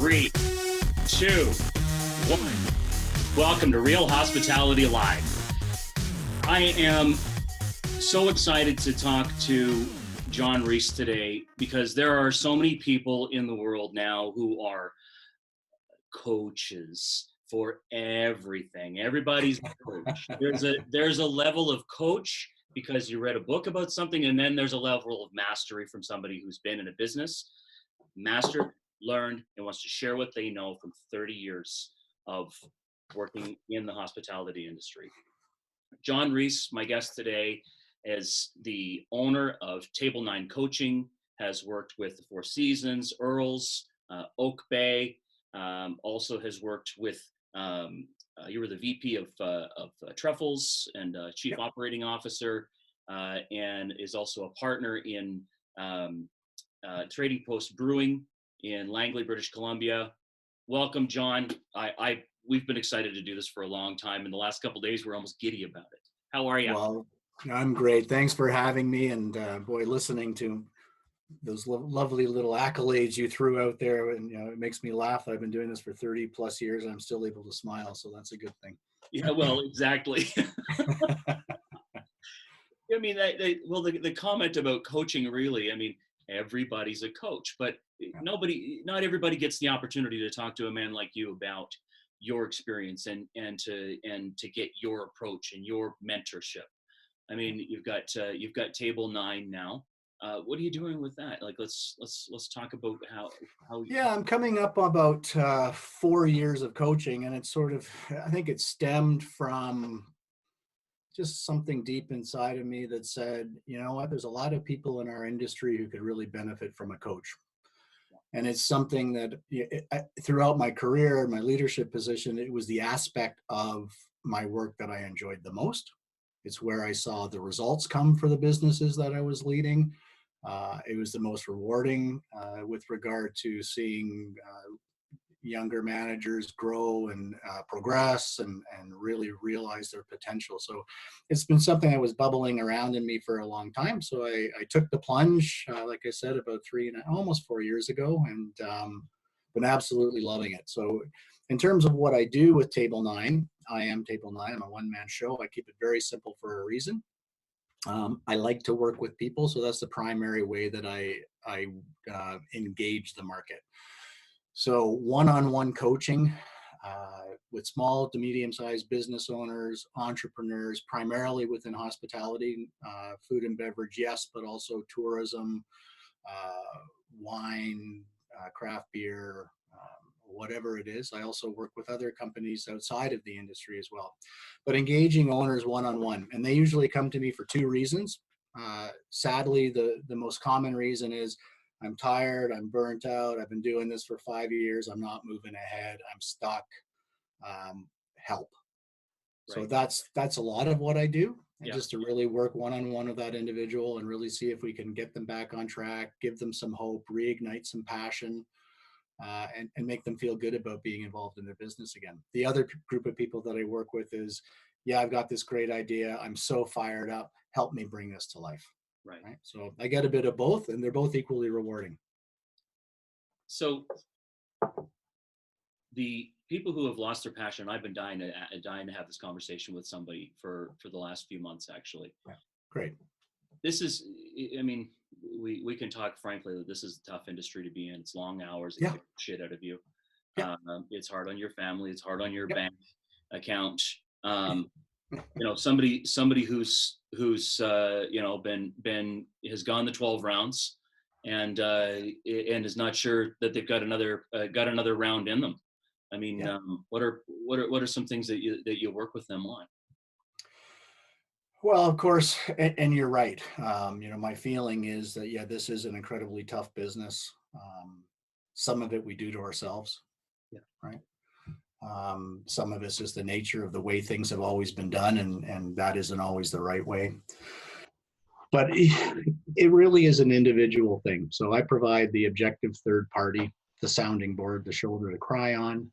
3, 2, 1. Welcome to Real Hospitality Live. I am so excited to talk to John Reese today because there are so many people in the world now who are coaches for everything. Everybody's a coach. There's a level of coach because you read a book about something, and then there's a level of mastery from somebody who's been in a business, mastered, learned, and wants to share what they know from 30 years of working in the hospitality industry. John Reese, my guest today, is the owner of Table 9 Coaching, has worked with the Four Seasons, Earls, Oak Bay, also has worked with, you were the VP of Truffles and Chief Operating Officer, and is also a partner in Trading Post Brewing in Langley, British Columbia. Welcome, John. We've been excited to do this for a long time. In the last couple of days, we're almost giddy about it. How are you? Well, I'm great. Thanks for having me. And boy, listening to those lovely little accolades you threw out there, and it makes me laugh. I've been doing this for 30 plus years, and I'm still able to smile. So that's a good thing. Yeah, well, exactly. I mean, the comment about coaching, really, I mean, everybody's a coach, but not everybody gets the opportunity to talk to a man like you about your experience and to get your approach and your mentorship. I mean, you've got Table 9 now. What are you doing with that? Like, let's talk about how. Yeah, I'm coming up about 4 years of coaching, and it's sort of, I think it stemmed from just something deep inside of me that said, you know what, there's a lot of people in our industry who could really benefit from a coach. And it's something that throughout my career, my leadership position, it was the aspect of my work that I enjoyed the most. It's where I saw the results come for the businesses that I was leading. It was the most rewarding with regard to seeing younger managers grow and progress and really realize their potential. So it's been something that was bubbling around in me for a long time. So I took the plunge, like I said, about almost 4 years ago, and been absolutely loving it. So in terms of what I do with Table 9, I am Table 9. I'm a one-man show. I keep it very simple for a reason. I like to work with people, so that's the primary way that I engage the market. So one-on-one coaching with small to medium-sized business owners, entrepreneurs, primarily within hospitality, food and beverage, yes, but also tourism, wine, craft beer, whatever it is. I also work with other companies outside of the industry as well. But engaging owners one-on-one, and they usually come to me for two reasons. Sadly, the most common reason is, I'm tired, I'm burnt out, I've been doing this for 5 years, I'm not moving ahead, I'm stuck, help. Right. So that's a lot of what I do, just to really work one-on-one with that individual and really see if we can get them back on track, give them some hope, reignite some passion, and make them feel good about being involved in their business again. The other group of people that I work with is, I've got this great idea, I'm so fired up, help me bring this to life. Right. So I get a bit of both, and they're both equally rewarding. So the people who have lost their passion, I've been dying to have this conversation with somebody for the last few months, actually. Yeah. Great. This is, I mean, we can talk frankly that this is a tough industry to be in. It's long hours. It kicks shit out of you. It's hard on your family. It's hard on your bank account. Somebody who's been has gone the 12 rounds and is not sure that they've got another round in them. I mean, what are some things that you work with them on? Well, of course, and you're right. My feeling is that this is an incredibly tough business. Some of it we do to ourselves. Right. Some of it's just the nature of the way things have always been done, and that isn't always the right way. But it really is an individual thing. So I provide the objective third party, the sounding board, the shoulder to cry on.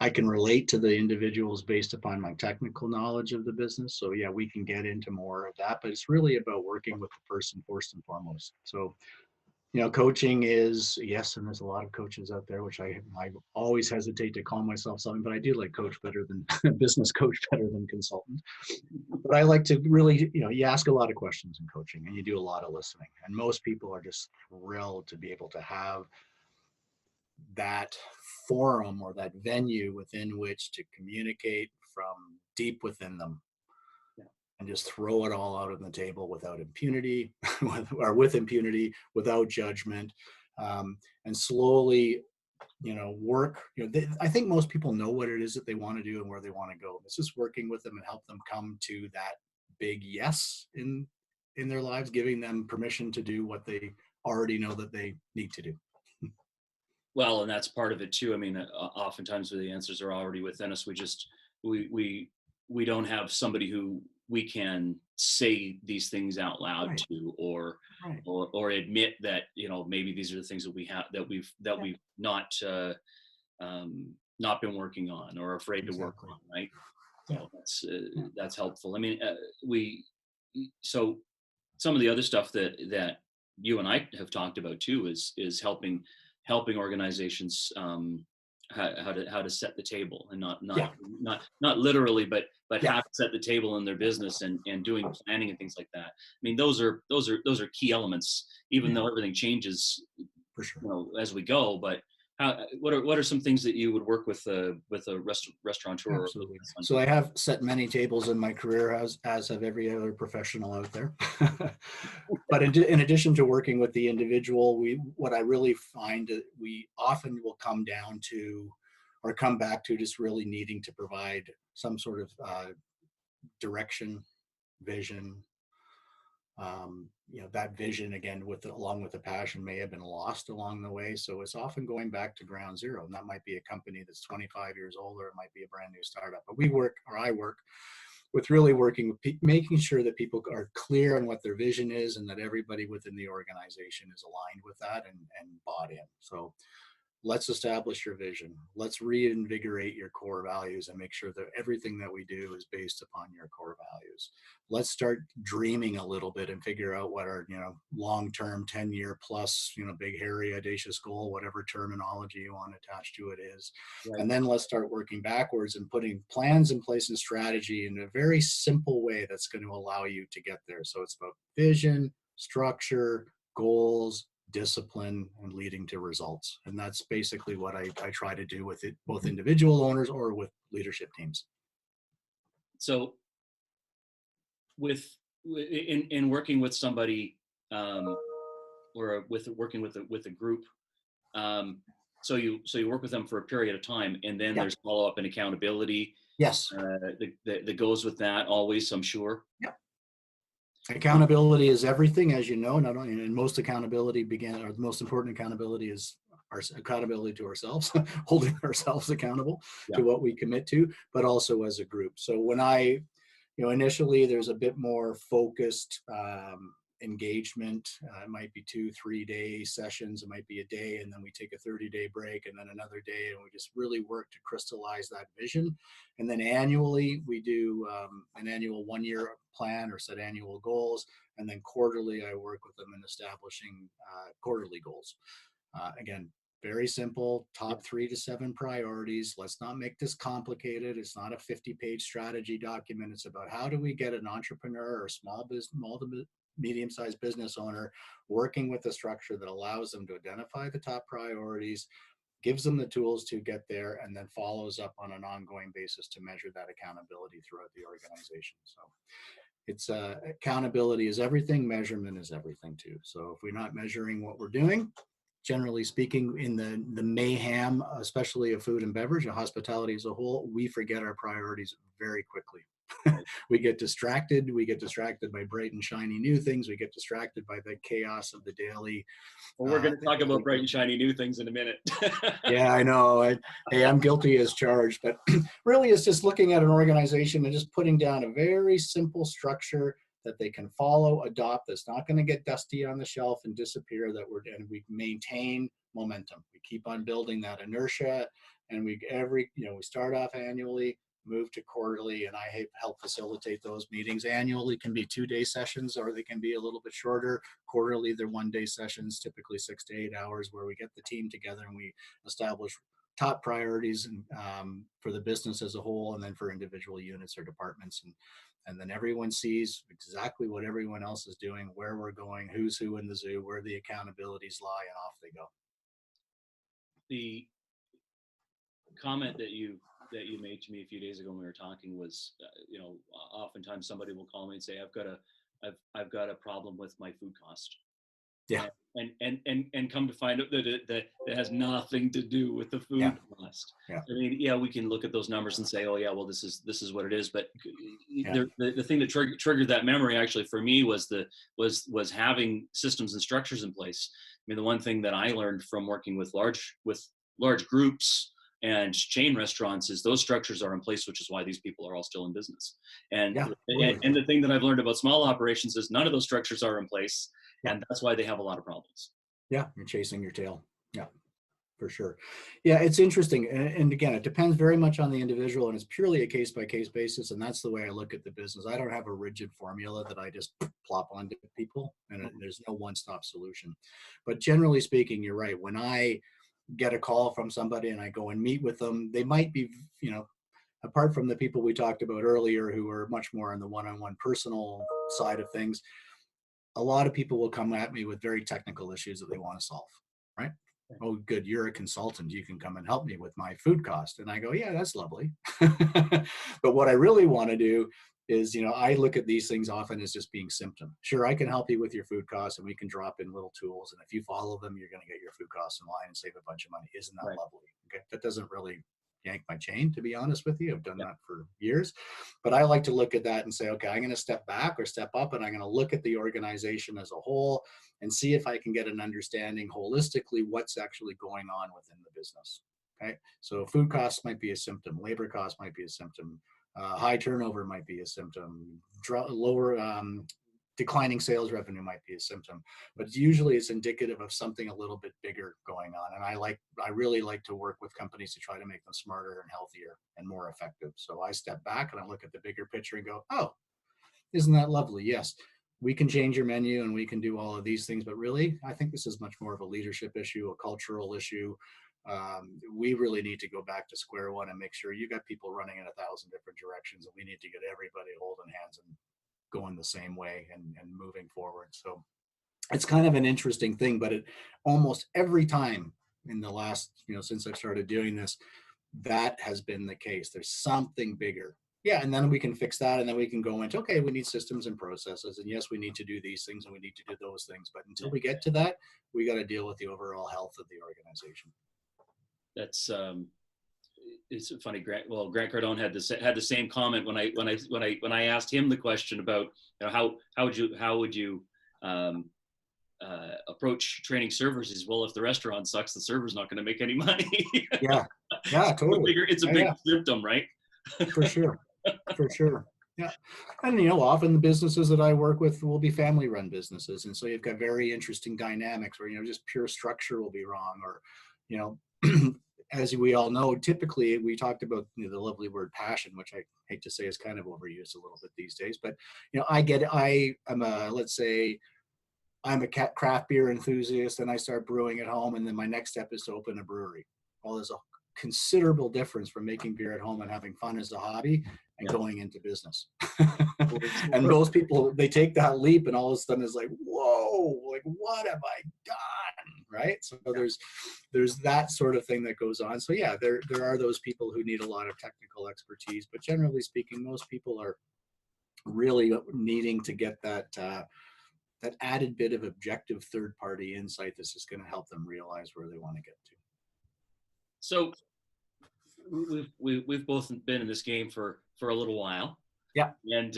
I can relate to the individuals based upon my technical knowledge of the business. So we can get into more of that, but it's really about working with the person first and foremost. So Coaching is, yes, and there's a lot of coaches out there, which I always hesitate to call myself something, but I do like coach better than business coach better than consultant. But I like to really, you ask a lot of questions in coaching and you do a lot of listening. And most people are just thrilled to be able to have that forum or that venue within which to communicate from deep within them and just throw it all out on the table without impunity or with impunity, without judgment, and slowly, work. I think most people know what it is that they want to do and where they want to go. It's just working with them and help them come to that big yes in their lives, giving them permission to do what they already know that they need to do. Well, and that's part of it too. I mean, oftentimes the answers are already within us. We don't have somebody who we can say these things out loud Right. to, or Right. or admit that maybe these are the things that we have that we've not been working on or afraid to work Exactly. on, right? Yeah. So that's helpful. I mean, so some of the other stuff that you and I have talked about too is helping organizations, how to set the table, and Yeah. not literally, but Yeah. how to set the table in their business, and doing planning and things like that. I mean, those are key elements, even though everything changes, For sure. as we go. But what are some things that you would work with a restaurateur? Absolutely. So I have set many tables in my career, as have every other professional out there. But in addition to working with the individual, what I really find that we often will come down to, or come back to, just really needing to provide some sort of direction, vision. That vision, again, along with the passion, may have been lost along the way. So it's often going back to ground zero. And that might be a company that's 25 years old, or it might be a brand new startup. But I work with really working with making sure that people are clear on what their vision is, and that everybody within the organization is aligned with that and bought in. So let's establish your vision. Let's reinvigorate your core values and make sure that everything that we do is based upon your core values. Let's start dreaming a little bit and figure out what our, long-term 10-year plus, big, hairy, audacious goal, whatever terminology you want to attach to it is. Right. And then let's start working backwards and putting plans in place and strategy in a very simple way that's going to allow you to get there. So it's about vision, structure, goals, discipline, and leading to results. And that's basically what I try to do with it, both individual owners or with leadership teams. So in working with somebody, or working with a group, so you work with them for a period of time, and then there's follow-up and accountability. Yes. That goes with that always, I'm sure. Yeah. Accountability is everything, as you know. Not only, and most accountability or the most important accountability is our accountability to ourselves, holding ourselves accountable to what we commit to, but also as a group. So when initially there's a bit more focused engagement. It might be 2-3 day sessions. It might be a day, and then we take a 30-day break, and then another day, and we just really work to crystallize that vision. And then annually we do an annual 1-year plan or set annual goals, and then quarterly I work with them in establishing quarterly goals. Again, very simple, top 3 to 7 priorities. Let's not make this complicated. It's not a 50-page strategy document. It's about how do we get an entrepreneur or small medium-sized business owner working with a structure that allows them to identify the top priorities, gives them the tools to get there, and then follows up on an ongoing basis to measure that accountability throughout the organization. So it's accountability is everything. Measurement is everything too. So if we're not measuring what we're doing, generally speaking, in the mayhem, especially of food and beverage and hospitality as a whole, we forget our priorities very quickly. We get distracted. We get distracted by bright and shiny new things. We get distracted by the chaos of the daily. Well, we're going to talk about bright and shiny new things in a minute. Yeah, I know. Hey, I'm guilty as charged, but really it's just looking at an organization and just putting down a very simple structure that they can follow, adopt, that's not going to get dusty on the shelf and disappear, and we maintain momentum. We keep on building that inertia, and we start off annually, moved to quarterly, and I help facilitate those meetings. Annually can be 2-day sessions, or they can be a little bit shorter. Quarterly, they're 1-day sessions, typically 6 to 8 hours, where we get the team together and we establish top priorities and for the business as a whole, and then for individual units or departments, and then everyone sees exactly what everyone else is doing, where we're going, who's who in the zoo, where the accountabilities lie, and off they go. The comment that you made to me a few days ago when we were talking was, oftentimes somebody will call me and say, I've got a problem with my food cost. Yeah. And come to find out that it has nothing to do with the food cost. Yeah. I mean, yeah, we can look at those numbers and say, oh yeah, well, this is what it is. But the thing that triggered that memory actually for me was having systems and structures in place. I mean, the one thing that I learned from working with large groups and chain restaurants is those structures are in place, which is why these people are all still in business. And the thing that I've learned about small operations is none of those structures are in place. And that's why they have a lot of problems. Yeah, you're chasing your tail. Yeah, for sure. Yeah, it's interesting. And again, it depends very much on the individual, and it's purely a case-by-case basis. And that's the way I look at the business. I don't have a rigid formula that I just plop onto people, and there's no one-stop solution. But generally speaking, you're right. When I get a call from somebody and I go and meet with them, they might be, apart from the people we talked about earlier who are much more on the one-on-one personal side of things, a lot of people will come at me with very technical issues that they want to solve, right? Oh, good, you're a consultant. You can come and help me with my food cost. And I go, yeah, that's lovely. But what I really want to do is, I look at these things often as just being symptom. Sure, I can help you with your food costs, and we can drop in little tools. And if you follow them, you're going to get your food costs in line and save a bunch of money. Isn't that lovely? Okay, that doesn't really yank my chain, to be honest with you. I've done that for years. But I like to look at that and say, okay, I'm going to step back or step up, and I'm going to look at the organization as a whole and see if I can get an understanding holistically what's actually going on within the business. Okay, so food costs might be a symptom, labor costs might be a symptom, high turnover might be a symptom, lower declining sales revenue might be a symptom, but usually it's indicative of something a little bit bigger going on. And I really like to work with companies to try to make them smarter and healthier and more effective. So I step back and I look at the bigger picture and go, oh, isn't that lovely? Yes, we can change your menu and we can do all of these things, but really, I think this is much more of a leadership issue, a cultural issue. We really need to go back to square one and make sure you got people running in 1,000 different directions, and we need to get everybody holding hands and going the same way and moving forward. So it's kind of an interesting thing, but almost every time in the last, since I've started doing this, that has been the case. There's something bigger. Yeah, and then we can fix that, and then we can go into, okay, we need systems and processes, and yes, we need to do these things and we need to do those things. But until we get to that, we got to deal with the overall health of the organization. That's it's funny. Grant Cardone had the same comment when I asked him the question about how would you approach training servers. Is, well, if the restaurant sucks, the server's not going to make any money. Yeah, totally. It's a big symptom, right? For sure. Yeah. And, often the businesses that I work with will be family run businesses. And so you've got very interesting dynamics where, just pure structure will be wrong, or, as we all know, typically we talked about the lovely word passion, which I hate to say is kind of overused a little bit these days. But, let's say I'm a craft beer enthusiast and I start brewing at home. And then my next step is to open a brewery. Well, there's a considerable difference from making beer at home and having fun as a hobby and going into business. And most people, they take that leap and all of a sudden it's like, whoa, like what have I done? Right. So there's that sort of thing that goes on. So yeah, there are those people who need a lot of technical expertise, but generally speaking, most people are really needing to get that added bit of objective third-party insight that's just going to help them realize where they want to get to. So we've both been in this game for a little while. Yeah. And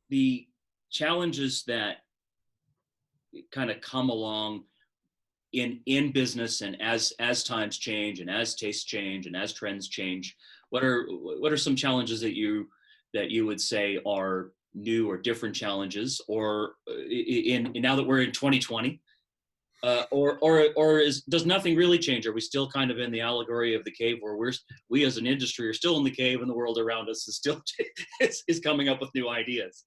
the challenges that kind of come along in business, and as times change and as tastes change and as trends change, what are some challenges that you would say are new or different challenges, or in now that we're in 2020, does nothing really change? Are we still kind of in the allegory of the cave, where we as an industry are still in the cave, and the world around us is still is coming up with new ideas?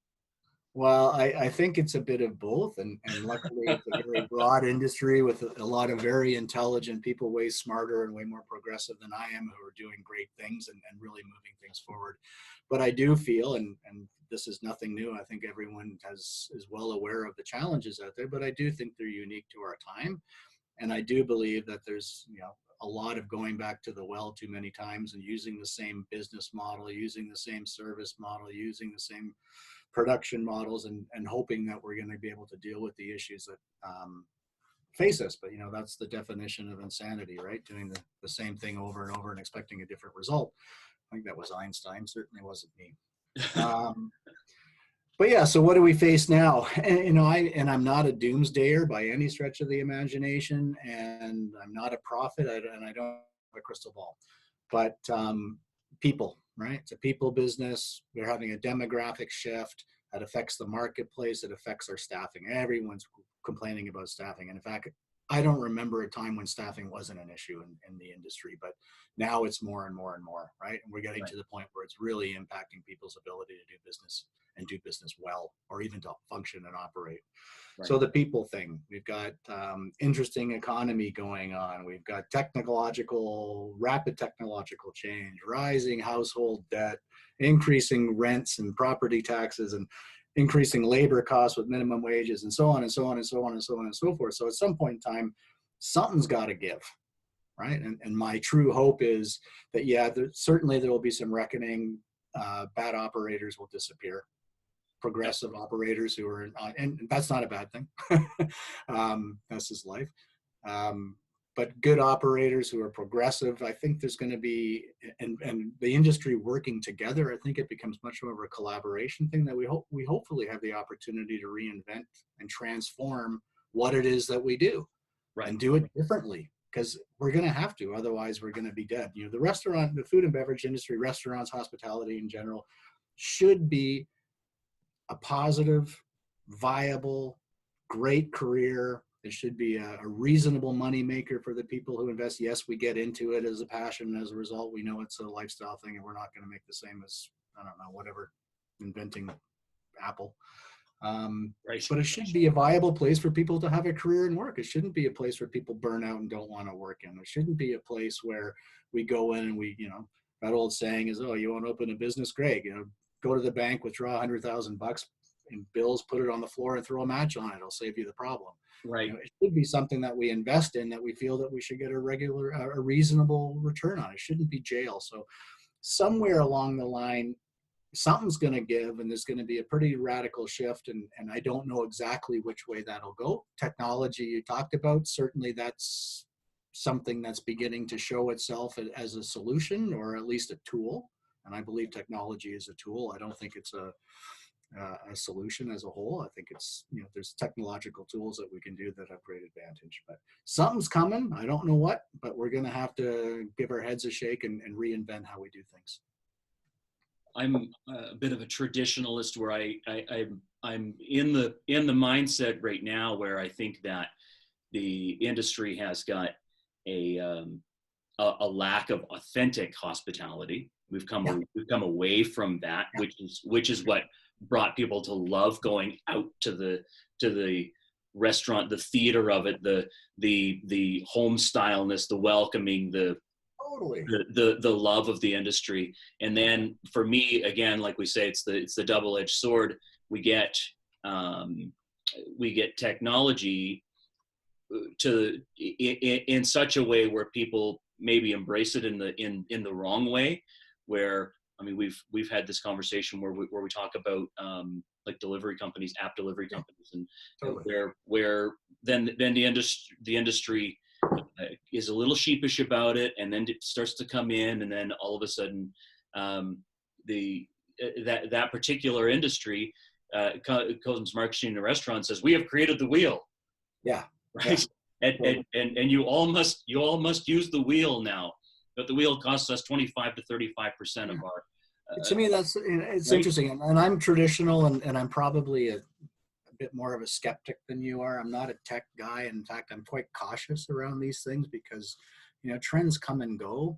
Well, I think it's a bit of both, and luckily it's a very broad industry with a lot of very intelligent people, way smarter and way more progressive than I am, who are doing great things and really moving things forward. But I do feel, and this is nothing new, I think everyone is well aware of the challenges out there, but I do think they're unique to our time. And I do believe that there's, a lot of going back to the well too many times and using the same business model, using the same service model, using the same production models, and hoping that we're going to be able to deal with the issues that face us. But that's the definition of insanity, right? Doing the same thing over and over and expecting a different result. I think that was Einstein, certainly wasn't me. But yeah, so what do we face now? And I'm not a doomsdayer by any stretch of the imagination, and I'm not a prophet, and I don't have a crystal ball. But people, right? It's a people business. We're having a demographic shift that affects the marketplace. It affects our staffing. Everyone's complaining about staffing. And in fact, I don't remember a time when staffing wasn't an issue in the industry, but now it's more and more and more, right? And we're getting to the point where it's really impacting people's ability to do business and do business well, or even to function and operate. Right. So the people thing, we've got interesting economy going on. We've got rapid technological change, rising household debt, increasing rents and property taxes, and increasing labor costs with minimum wages, and so on and so on and so on and so on and so forth. So at some point in time, something's got to give, right? And my true hope is that, certainly there will be some reckoning. Bad operators will disappear. Progressive operators who are, and that's not a bad thing. That's just life. But good operators who are progressive, I think there's going to be, and the industry working together, I think it becomes much more of a collaboration thing that we hopefully have the opportunity to reinvent and transform what it is that we do, right, and do it differently, because we're going to have to, otherwise we're going to be dead. The food and beverage industry, restaurants, hospitality in general, should be a positive, viable, great career. It should be a reasonable money maker for the people who invest. Yes, we get into it as a passion, and as a result, we know it's a lifestyle thing, and we're not going to make the same as, whatever, inventing Apple. Right. But it should be a viable place for people to have a career and work. It shouldn't be a place where people burn out and don't want to work in. It shouldn't be a place where we go in and we, that old saying is, oh, you want to open a business? Great. Go to the bank, withdraw $100,000 in bills, put it on the floor, and throw a match on it. It'll save you the problem. Right. It should be something that we invest in, that we feel that we should get a reasonable return on. It shouldn't be jail. So somewhere along the line, something's going to give, and there's going to be a pretty radical shift. And I don't know exactly which way that'll go. Technology you talked about, certainly that's something that's beginning to show itself as a solution, or at least a tool. And I believe technology is a tool. I don't think it's a solution as a whole. I think it's, there's technological tools that we can do that have great advantage. But something's coming. I don't know what, but we're going to have to give our heads a shake and reinvent how we do things. I'm a bit of a traditionalist, where I'm in the mindset right now where I think that the industry has got a lack of authentic hospitality. We've come away from that, which is what brought people to love going out to the restaurant, the theater of it, the home styleness, the welcoming, the love of the industry. And then for me, again, like we say, it's the double-edged sword. We get technology in such a way where people maybe embrace it in the wrong way, where, we've had this conversation where we talk about like delivery companies, app delivery companies, and totally. where then the industry is a little sheepish about it, and then it starts to come in, and then all of a sudden that particular industry comes marketing to restaurants, says, we have created the wheel. Yeah. Right. Yeah. And you all must use the wheel now. But the wheel costs us 25 to 35% of our. To me, it's right? Interesting, and I'm traditional, and I'm probably a bit more of a skeptic than you are. I'm not a tech guy. In fact, I'm quite cautious around these things because, trends come and go,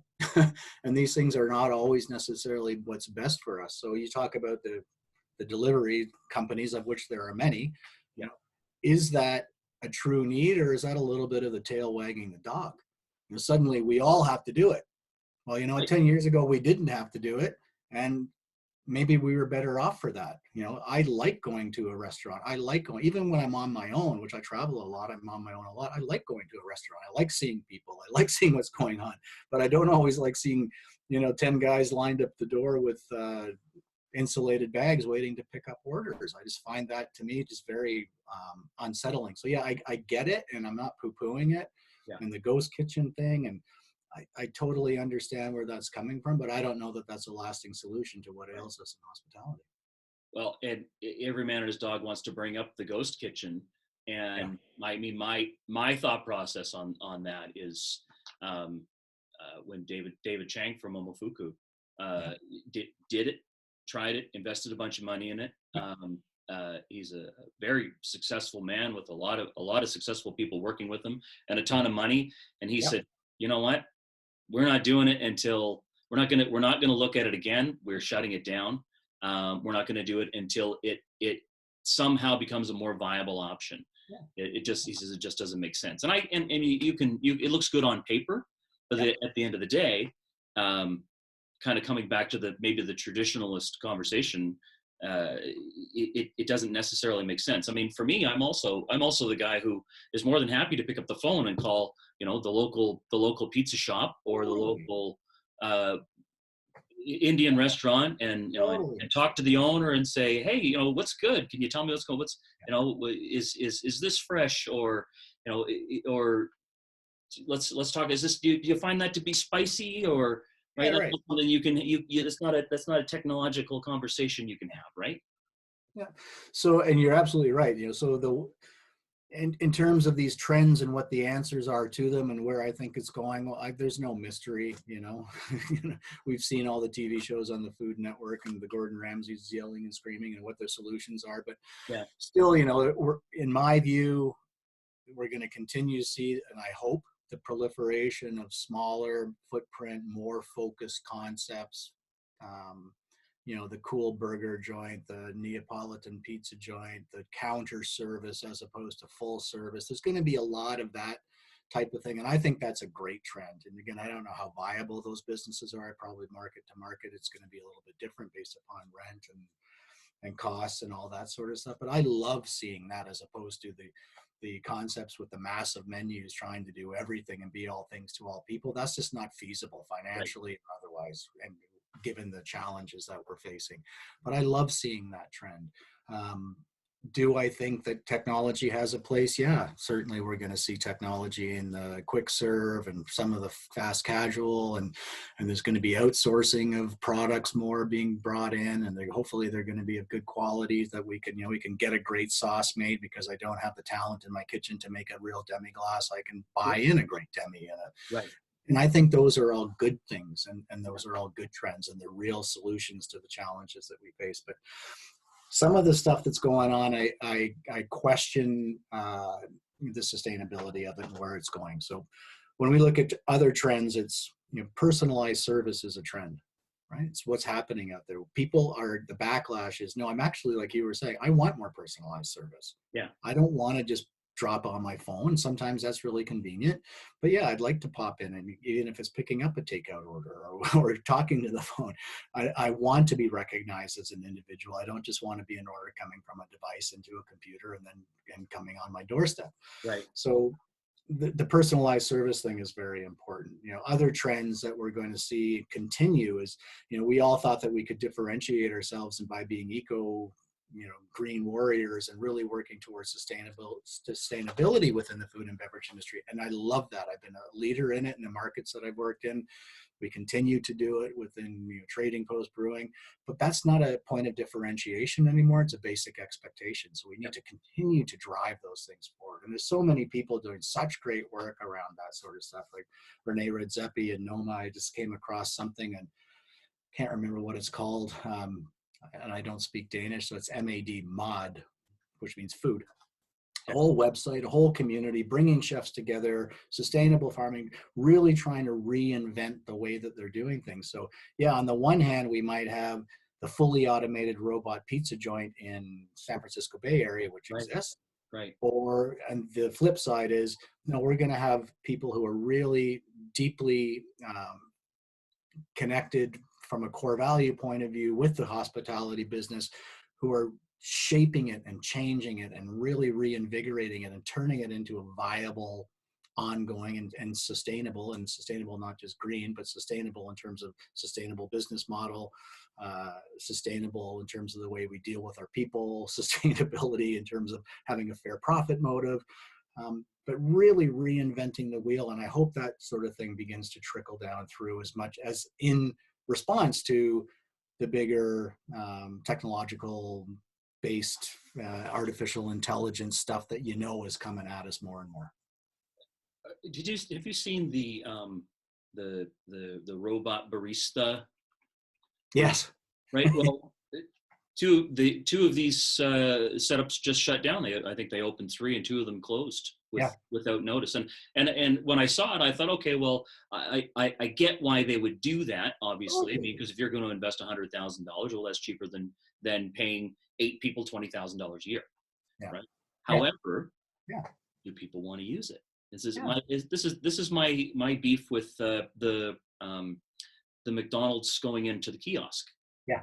and these things are not always necessarily what's best for us. So you talk about the delivery companies, of which there are many. Is that a true need, or is that a little bit of the tail wagging the dog? Suddenly we all have to do it. Well, 10 years ago we didn't have to do it, and maybe we were better off for that. I like going to a restaurant. I like going, even when I'm on my own, which I travel a lot, I'm on my own a lot. I like going to a restaurant. I like seeing people. I like seeing what's going on, but I don't always like seeing, 10 guys lined up the door with insulated bags waiting to pick up orders. I just find that, to me, just very unsettling. So yeah, I get it, and I'm not poo-pooing it. Yeah. And the ghost kitchen thing, and I totally understand where that's coming from, but I don't know that that's a lasting solution to what ails us in hospitality. Well, and every man and his dog wants to bring up the ghost kitchen, and my thought process on that is when David Chang from Momofuku did it, tried it, invested a bunch of money in it. He's a very successful man with a lot of successful people working with him and a ton of money. And he said, you know what? We're not doing it until we're not gonna look at it again. We're shutting it down. We're not gonna do it until it somehow becomes a more viable option. He says it just doesn't make sense. And it looks good on paper, but at the end of the day, kind of coming back to maybe the traditionalist conversation, it doesn't necessarily make sense. I mean, for me, I'm also the guy who is more than happy to pick up the phone and call, the local pizza shop or the local Indian restaurant, and and talk to the owner and say, hey, what's good? Can you tell me what's going? Is this fresh, or or let's talk. Is this, do you find that to be spicy, or right? Yeah, right. Then that's not a technological conversation you can have, right? Yeah. So, and you're absolutely right. So in terms of these trends and what the answers are to them and where I think it's going, well, there's no mystery. We've seen all the TV shows on the Food Network and the Gordon Ramsays yelling and screaming and what their solutions are. But still, in my view, we're going to continue to see, and I hope, the proliferation of smaller footprint, more focused concepts. The cool burger joint, the Neapolitan pizza joint, the counter service as opposed to full service. There's going to be a lot of that type of thing. And I think that's a great trend. And again, I don't know how viable those businesses are. Probably market to market, it's going to be a little bit different based upon rent and costs and all that sort of stuff. But I love seeing that as opposed to the concepts with the massive menus trying to do everything and be all things to all people. That's just not feasible financially and otherwise, and given the challenges that we're facing. But I love seeing that trend. Do I think that technology has a place? Yeah, certainly we're going to see technology in the quick serve and some of the fast casual, and there's going to be outsourcing of products more being brought in, and hopefully they're going to be of good quality that we can get a great sauce made because I don't have the talent in my kitchen to make a real demi-glace. I can buy in a great demi Right. And I think those are all good things, and those are all good trends, and they're real solutions to the challenges that we face. But some of the stuff that's going on, I question the sustainability of it and where it's going. So when we look at other trends, it's personalized service is a trend, right? It's what's happening out there. The backlash is, no, I'm actually, like you were saying, I want more personalized service. Yeah. I don't want to just drop on my phone. Sometimes that's really convenient, but yeah, I'd like to pop in, and even if it's picking up a takeout order or talking to the phone, I want to be recognized as an individual. I don't just want to be an order coming from a device into a computer and coming on my doorstep. Right. So the personalized service thing is very important. Other trends that we're going to see continue is, we all thought that we could differentiate ourselves and by being green warriors and really working towards sustainability within the food and beverage industry. And I love that. I've been a leader in it in the markets that I've worked in. We continue to do it within Trading Post Brewing, but that's not a point of differentiation anymore. It's a basic expectation. So we need to continue to drive those things forward. And there's so many people doing such great work around that sort of stuff, like Renee Redzepi and Noma. I just came across something and can't remember what it's called. And I don't speak Danish, so it's MAD, MOD, which means food. A whole website, a whole community, bringing chefs together, sustainable farming, really trying to reinvent the way that they're doing things. So yeah, on the one hand, we might have the fully automated robot pizza joint in San Francisco Bay Area, which Right. exists. Right. Or, and the flip side is, we're going to have people who are really deeply connected from a core value point of view with the hospitality business, who are shaping it and changing it and really reinvigorating it and turning it into a viable, ongoing and sustainable, not just green, but sustainable in terms of sustainable business model, sustainable in terms of the way we deal with our people, sustainability in terms of having a fair profit motive, but really reinventing the wheel. And I hope that sort of thing begins to trickle down through, as much as in response to the bigger technological based artificial intelligence stuff that is coming at us more and more. Have you seen the robot barista? Yes. Right. Well, two of these setups just shut down. I think they opened 3 and 2 of them closed without notice. And when I saw it, I thought, okay, well, I get why they would do that, obviously, because if you're going to invest $100,000, well, that's cheaper than paying 8 people $20,000 a year, right? However, do people want to use it? This is my beef with the McDonald's going into the kiosk. Yeah.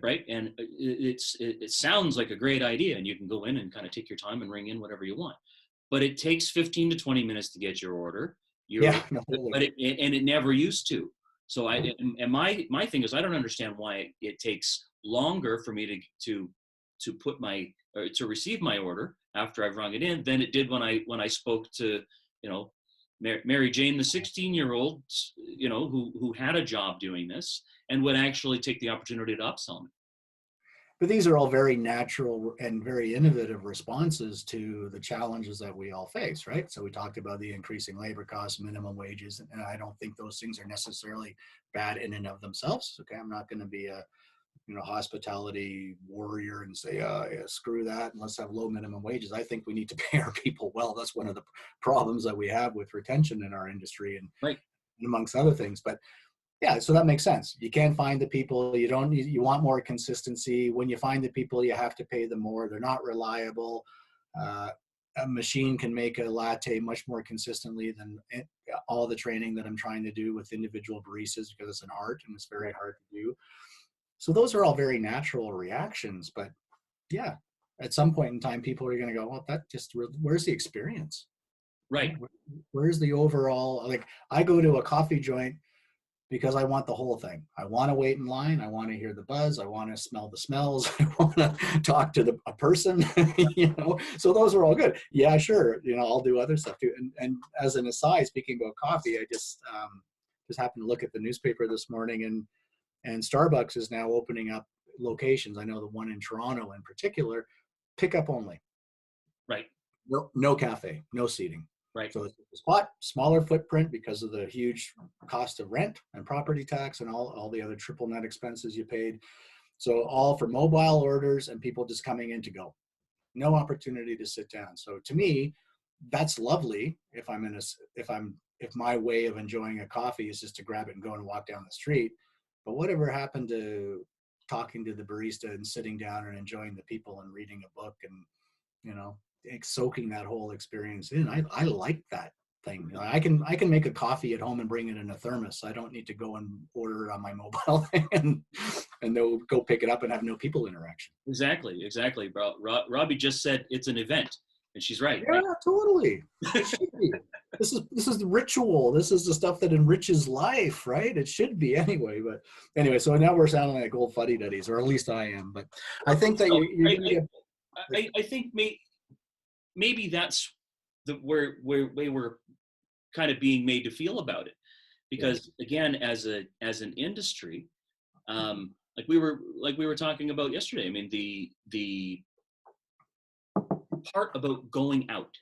Right. And it sounds like a great idea, and you can go in and kind of take your time and ring in whatever you want, but it takes 15 to 20 minutes to get your order. But it never used to. So my thing is, I don't understand why it takes longer for me to receive my order after I've rung it in than it did when I spoke to, Mary Jane, the 16-year-old, who had a job doing this and would actually take the opportunity to upsell me. But these are all very natural and very innovative responses to the challenges that we all face, right? So we talked about the increasing labor costs, minimum wages, and I don't think those things are necessarily bad in and of themselves. Okay, I'm not going to be a hospitality warrior and say, screw that, and let's have low minimum wages. I think we need to pay our people well. That's one of the problems that we have with retention in our industry, and amongst other things. But yeah, so that makes sense. You can't find the people. You want more consistency. When you find the people, you have to pay them more. They're not reliable. A machine can make a latte much more consistently than all the training that I'm trying to do with individual baristas, because it's an art and it's very hard to do. So those are all very natural reactions. But yeah, at some point in time, people are going to go, well, where's the experience? Right. Where's the overall, like, I go to a coffee joint because I want the whole thing. I want to wait in line. I want to hear the buzz. I want to smell the smells. I want to talk to a person, so those are all good. Yeah, sure. I'll do other stuff too. And as an aside, speaking about coffee, I just happened to look at the newspaper this morning, and Starbucks is now opening up locations. I know the one in Toronto in particular, pickup only. Right. No cafe, no seating. Right. So it's a spot, smaller footprint because of the huge cost of rent and property tax and all the other triple net expenses you paid. So all for mobile orders and people just coming in to go. No opportunity to sit down. So to me, that's lovely if my way of enjoying a coffee is just to grab it and go and walk down the street. But whatever happened to talking to the barista and sitting down and enjoying the people and reading a book and, soaking that whole experience in? I like that thing. I can make a coffee at home and bring it in a thermos. I don't need to go and order it on my mobile thing and they'll go pick it up and have no people interaction. Exactly, bro. Robbie just said it's an event, and she's right. Yeah, totally. It should be. This is the ritual. This is the stuff that enriches life, right? It should be anyway. But anyway, so now we're sounding like old fuddy-duddies, or at least I am. But I think that I think maybe that's where we're kind of being made to feel about it, because again, as an industry, like we were talking about yesterday. I mean, the part about going out,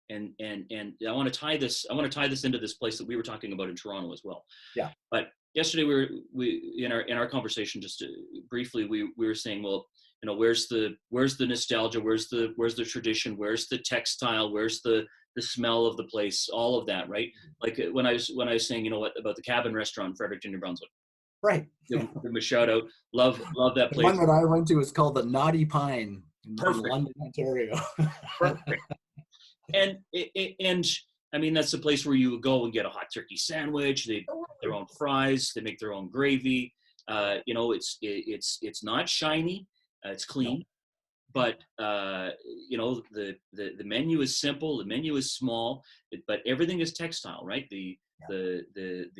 and I want to tie this into this place that we were talking about in Toronto as well. Yeah. But yesterday we in our conversation, just briefly, we were saying, well, where's the nostalgia, where's the tradition, where's the textile, where's the smell of the place, all of that, right? Like when I was saying, about the cabin restaurant in Fredericton, New Brunswick. Right. Give them a shout out. Love that The one place. that I went to is called the Naughty Pine in Perfect. London, Ontario. Perfect. And I mean, that's the place where you would go and get a hot turkey sandwich. They make their own fries. They make their own gravy. It's not shiny. It's clean. But the menu is simple. The menu is small, but everything is textile, right? The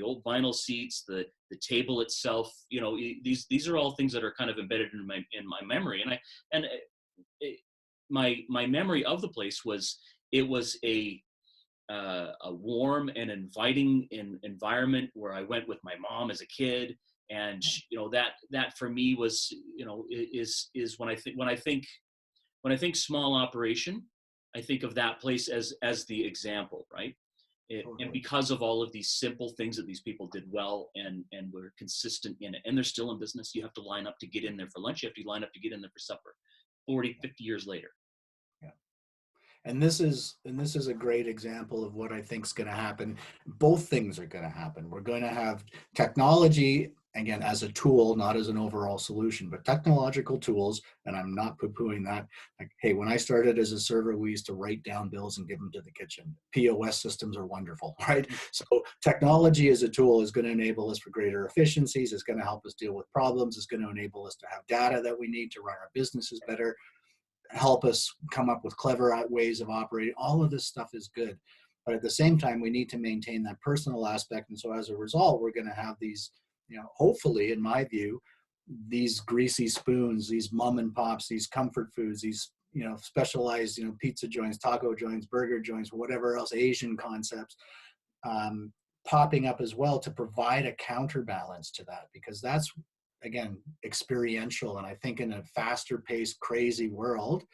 old vinyl seats, the table itself. These are all things that are kind of embedded in my memory. My memory of the place was, it was a warm and inviting environment where I went with my mom as a kid, and that for me was, is when I think small operation, I think of that place as the example, right? And because of all of these simple things that these people did well and were consistent in it, and they're still in business. You have to line up to get in there for lunch. You have to line up to get in there for supper. 40, 50 years later. Yeah. And this is a great example of what I think is going to happen. Both things are going to happen. We're going to have technology, again, as a tool, not as an overall solution, but technological tools. And I'm not poo-pooing that. Like, hey, when I started as a server, we used to write down bills and give them to the kitchen. POS systems are wonderful, right? So technology as a tool is going to enable us for greater efficiencies. It's going to help us deal with problems. It's going to enable us to have data that we need to run our businesses better, help us come up with clever ways of operating. All of this stuff is good. But at the same time, we need to maintain that personal aspect. And so as a result, we're going to have these, hopefully, in my view, these greasy spoons, these mom and pops, these comfort foods, these, specialized, pizza joints, taco joints, burger joints, whatever else, Asian concepts, popping up as well to provide a counterbalance to that, because that's, again, experiential. And I think in a faster paced, crazy world,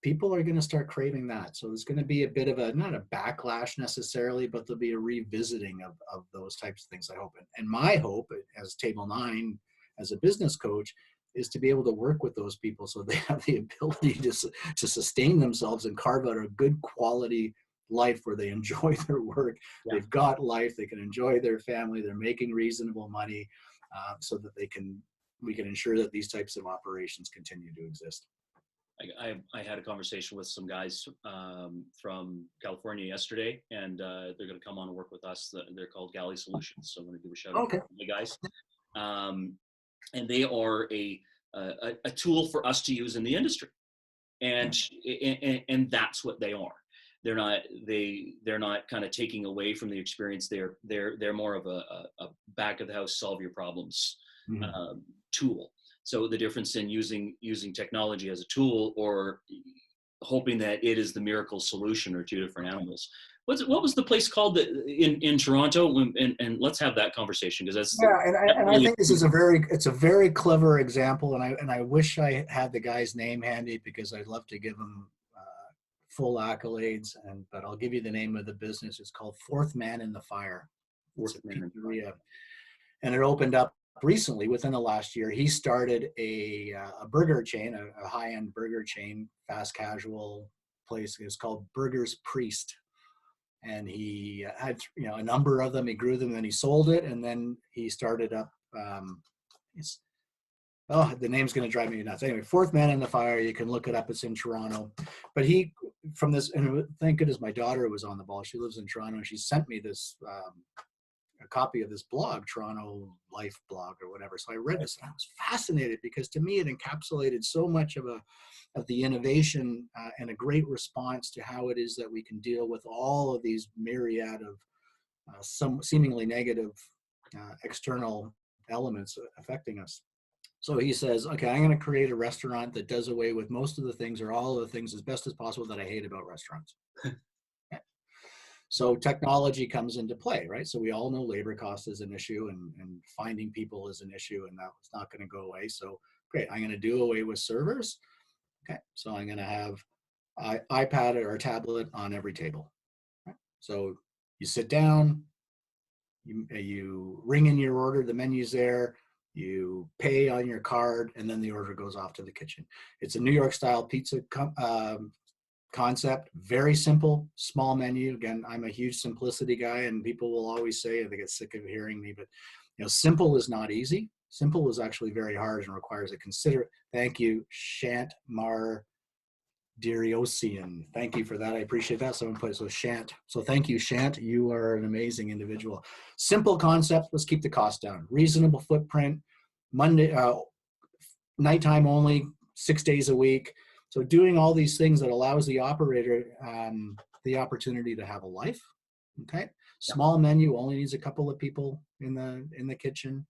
people are going to start craving that. So there's going to be a bit of not a backlash necessarily, but there'll be a revisiting of those types of things, I hope. And my hope as Table 9, as a business coach, is to be able to work with those people so they have the ability to sustain themselves and carve out a good quality life where they enjoy their work. Yeah. They've got life, they can enjoy their family, they're making reasonable money, so that we can ensure that these types of operations continue to exist. I had a conversation with some guys from California yesterday, and they're going to come on and work with us. They're called Galley Solutions, so I'm going to give a shout out to the guys. And they are a tool for us to use in the industry, and that's what they are. They're not kind of taking away from the experience. They're more of a back of the house, solve your problems tool. So the difference in using technology as a tool or hoping that it is the miracle solution are two different animals. What was the place called in Toronto? And let's have that conversation, because that's and I think this is a very clever example, and I wish I had the guy's name handy, because I'd love to give him full accolades, but I'll give you the name of the business. It's called Fourth Man in the Fire. It's a pizzeria, and it opened up recently within the last year. He started a burger chain, a high-end burger chain, fast casual place. It's called Burger's Priest, and he had a number of them. He grew them, then he sold it, and then he started up. The name's going to drive me nuts. Anyway, Fourth Man in the Fire. You can look it up. It's in Toronto. But he, from this, and thank goodness my daughter was on the ball. She lives in Toronto, and she sent me this a copy of this blog, Toronto Life blog or whatever. So I read this and I was fascinated, because to me it encapsulated so much of the innovation and a great response to how it is that we can deal with all of these myriad of some seemingly negative external elements affecting us. So he says, okay, I'm going to create a restaurant that does away with most of the things or all of the things as best as possible that I hate about restaurants. So technology comes into play, right? So we all know labor cost is an issue, and finding people is an issue, and that's not going to go away. So great, I'm going to do away with servers. Okay, so I'm going to have iPad or a tablet on every table. Right? So you sit down, you ring in your order, the menu's there. You pay on your card, and then the order goes off to the kitchen. It's a New York style pizza concept. Very simple, small menu. Again, I'm a huge simplicity guy, and people will always say, they get sick of hearing me, but simple is not easy. Simple is actually very hard and requires a considerate. Thank you, Shant Mar Diriosian. Thank you for that. I appreciate that. Someone put so Shant. So thank you, Shant. You are an amazing individual. Simple concept. Let's keep the cost down. Reasonable footprint. Monday, nighttime only, 6 days a week. So doing all these things that allows the operator the opportunity to have a life. Okay. Small menu, only needs a couple of people in the kitchen.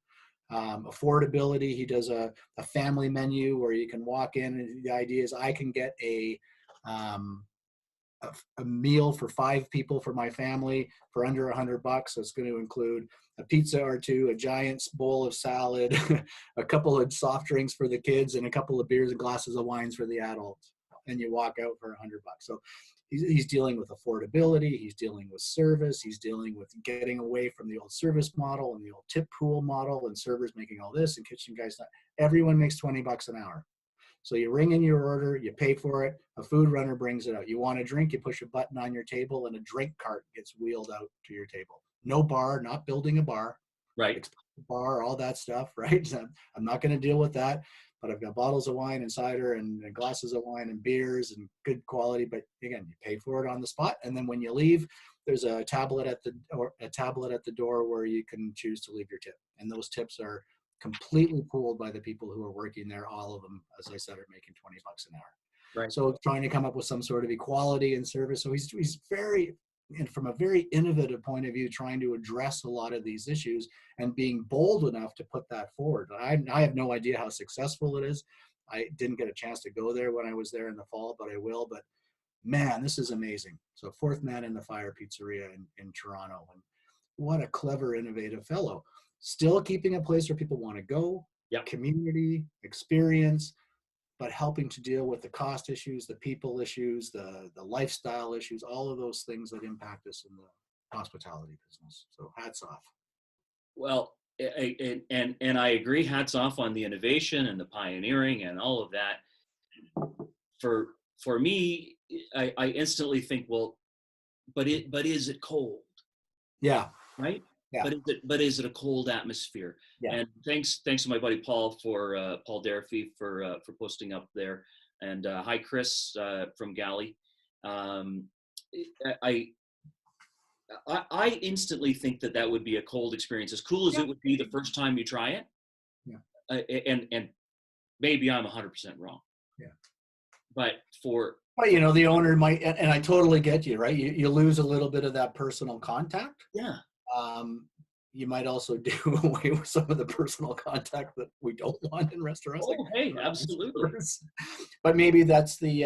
Affordability, he does a family menu where you can walk in, and the idea is I can get a meal for 5 people for my family for under $100. So it's going to include a pizza or two, a giant bowl of salad, a couple of soft drinks for the kids, and a couple of beers and glasses of wines for the adults. And you walk out for $100. So he's dealing with affordability. He's dealing with service. He's dealing with getting away from the old service model and the old tip pool model, and servers making all this and kitchen guys. Everyone makes $20 an hour. So you ring in your order, you pay for it, a food runner brings it out. You want a drink, you push a button on your table, and a drink cart gets wheeled out to your table. No bar, not building a bar. Right. Bar, all that stuff, right? I'm not going to deal with that, but I've got bottles of wine and cider and glasses of wine and beers and good quality. But again, you pay for it on the spot. And then when you leave, there's a tablet at the door where you can choose to leave your tip. And those tips are completely pooled by the people who are working there. All of them, as I said, are making $20 an hour. Right. So trying to come up with some sort of equality in service. So he's very, and from a very innovative point of view, trying to address a lot of these issues and being bold enough to put that forward. I have no idea how successful it is. I didn't get a chance to go there when I was there in the fall, but I will. But man, this is amazing. So Fourth Man in the Fire Pizzeria in Toronto. And what a clever, innovative fellow. Still keeping a place where people want to go, community, experience, but helping to deal with the cost issues, the people issues, the lifestyle issues, all of those things that impact us in the hospitality business. So hats off. Well, and I agree. Hats off on the innovation and the pioneering and all of that. For me, I instantly think, well, but is it cold? Yeah. Right. Yeah. But is it a cold atmosphere? Yeah. And thanks to my buddy Paul Paul Derfy for posting up there. And hi Chris from Galley. I instantly think that would be a cold experience, as cool as it would be the first time you try it. Yeah. And maybe I'm 100% wrong. Yeah. But the owner might, and I totally get you, right? You lose a little bit of that personal contact. Yeah. You might also do away with some of the personal contact that we don't want in restaurants. Oh, hey, absolutely. But maybe that's the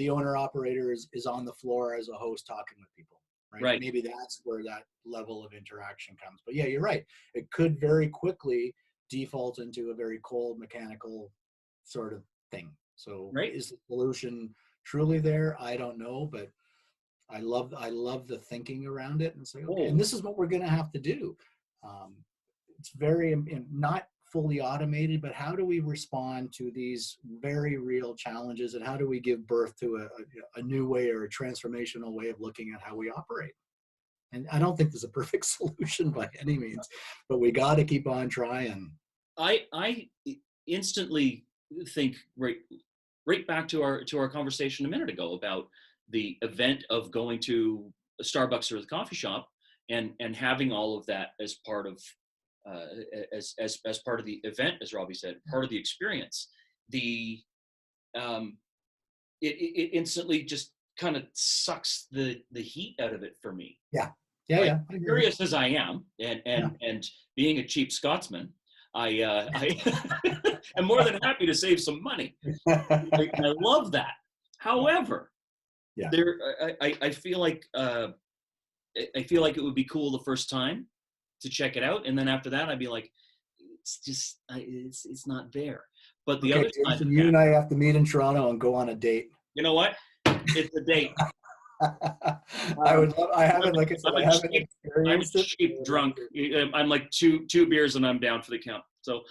owner operator is on the floor as a host talking with people, right? Maybe that's where that level of interaction comes. But yeah, you're right. It could very quickly default into a very cold mechanical sort of thing. So is the solution truly there? I don't know, but I love the thinking around it and say, okay, and this is what we're going to have to do. It's very not fully automated, but how do we respond to these very real challenges, and how do we give birth to a new way or a transformational way of looking at how we operate? And I don't think there's a perfect solution by any means, but we got to keep on trying. I instantly think right back to our conversation a minute ago about the event of going to a Starbucks or the coffee shop and having all of that as part of as part of the event, as Robbie said, part of the experience. It instantly just kind of sucks the heat out of it for me. Yeah. Curious as I am, and being a cheap Scotsman, I am more than happy to save some money. I love that. However, I feel like it would be cool the first time to check it out, and then after that, I'd be like, it's just it's not there. But the other time, Jason, you and I have to meet in Toronto and go on a date. You know what? It's a date. I would love. I haven't, like I said, I haven't experienced it. I'm a cheap drunk. I'm like two beers and I'm down for the count. So